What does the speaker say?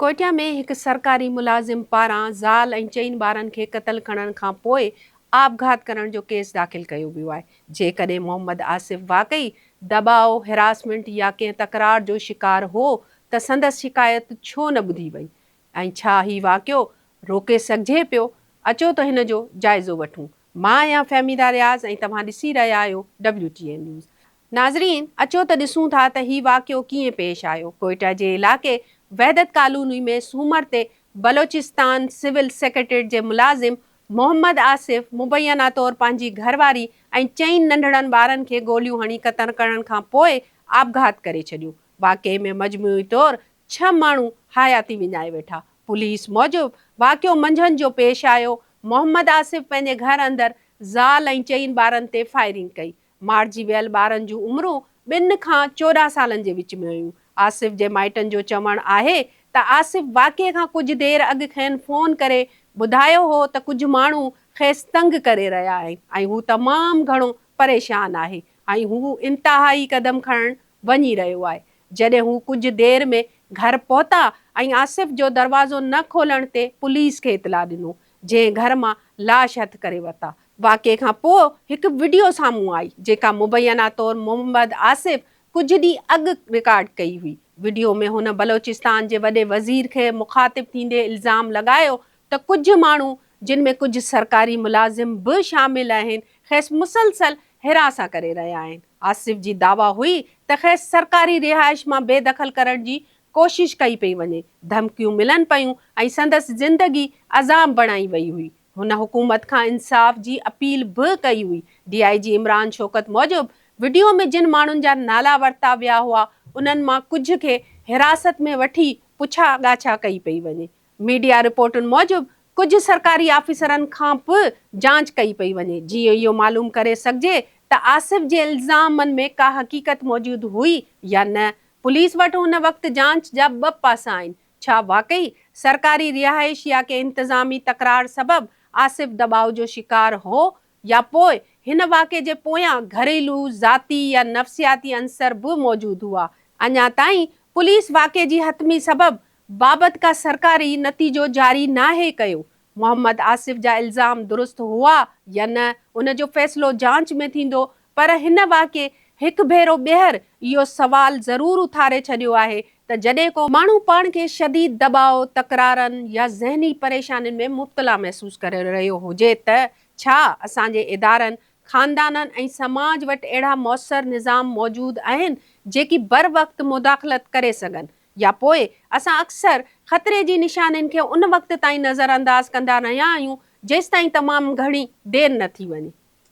कोयटा में एक सरकारी मुलाजिम पारां ज़ाल ऐं 4 ॿारनि खे क़त्ल करण खां पोइ आपघात करण जो केस दाख़िल कयो वियो आहे। जेकॾहिं मोहम्मद आसिफ वाकई दबाव, हिरासमेंट या कंहिं तकरार जो शिकार हो त संदसि शिकायत छो न ॿुधी वई ऐं छा ही वाक़ियो रोके सघिजे पियो? अचो त हिन जो जाइज़ो वठूं। मां आहियां फ़हमीदा रियाज़ ऐं तव्हां ॾिसी रहिया आहियो WTN न्यूज़। नाज़रीन, अचो त ॾिसूं था त ही वाक़ियो कीअं पेश आयो। कोयटा जे इलाइक़े वहदत कॉलोनी में सूमर ते बलोचिस्तान सिविल सेक्रेटरीट जे मुलाज़िम मोहम्मद आसिफ मुबैना तौरु पंहिंजी घरवारी ऐं 4 नंढड़नि ॿारनि खे गोलियूं हणी क़त्ल करण खां पोइ आपघात करे छॾियो। वाक़िए में मजमूई तौरु 6 माण्हू हयाती विञाए वेठा। पुलिस मूजिबि वाक़ियो मंझंदि जो पेश आयो। मोहम्मद आसिफ पंहिंजे घर अंदरि ज़ाल ऐं 4 ॿारनि ते फायरिंग कई। मारिजी वियल ॿारनि जूं उमिरूं 2 खां 14 सालनि जे विच में हुयूं। आसिफ जे माइटनि जो चवणु आहे त आसिफ वाक़िए खां कुझु देरि अॻु खेनि फ़ोन करे ॿुधायो हो त कुझु माण्हू खेसि तंग करे रहिया आहिनि ऐं हू तमामु घणो परेशान आहे ऐं हू इंतिहाई क़दम खणणु वञी रहियो आहे। जॾहिं हू कुझु देरि में घर पहुता ऐं आसिफ जो दरवाज़ो न खोलण ते पुलिस खे इतला ॾिनो, जंहिं घर मां लाश हथ करे वरिता। वाक़िए खां पोइ हिकु वीडियो साम्हूं आई जेका मुबैना तौरु मोहम्मद आसिफ कुझु ॾींहं अॻु रिकॉर्ड कई हुई। वीडियो में हुन बलोचिस्तान जे वॾे वज़ीर खे मुखातिब थींदे इल्ज़ाम लॻायो त कुझु माण्हू जिन में कुझु सरकारी मुलाज़िम बि शामिल आहिनि खेसि मुसलसल हिरासा करे रहिया आहिनि। आसिफ जी दावा हुई त खेसि सरकारी रिहाइश मां बेदख़ल करण जी कोशिश कई पई वञे, धमकियूं मिलनि पयूं ऐं संदसि ज़िंदगी अज़ाब बणाई वई हुई। हुन हुकूमत खां इंसाफ़ जी अपील बि कई हुई। DIG इमरान शौकत मूजिबि वीडियो में जिन माण्हुनि जा नाला वरिता विया हुआ उन्हनि मां कुझु खे हिरासत में वठी पुछा ॻाछा कई पई वञे। मीडिया रिपोर्टुनि मूजिबि कुझु सरकारी ऑफिसरनि खां बि जांच कई पई वञे जीअं इहो मालूम करे सघिजे त आसिफ जे इल्ज़ामनि में का हक़ीक़त मौजूदु हुई या न। पुलिस वटि हुन वक़्तु जांच जा 2 पासा आहिनि। छा वाकई सरकारी रिहाइश या के इंतिज़ामी तकरार सबबि आसिफ दबाव जो शिकार हो या पोइ हिन वाक़े जे पोयां घरेलू, ज़ाती या नफ़सियाती अंसर बि मौजूदु हुआ। अञा ताईं पुलिस वाक़े जी हतमी सबबि बाबति का सरकारी नतीजो जारी नाहे कयो। मोहम्मद आसिफ जा इल्ज़ाम दुरुस्त हुआ या न, उन जो फ़ैसिलो जांच में थींदो, पर हिन वाक़े हिकु भेरो ॿीहर इहो सवाल ज़रूरु उथारे छॾियो आहे त जॾहिं को माण्हू पाण खे शदीद दबाव, तकरारनि या ज़हनी परेशानियुनि में मुब्तला महसूसु करे रहियो हुजे त छा असांजे इदारनि, ख़ानदाननि ऐं समाज वटि अहिड़ा मौसर निज़ाम मौजूदु आहिनि जेकी बर वक़्तु मुदाख़लत करे सघनि, या पोइ असां अक्सर ख़तरे जी निशानियुनि खे उन वक़्त ताईं नज़रअंदाज़ कंदा रहिया आहियूं जेसिताईं तमामु घणी देरि न थी वञे।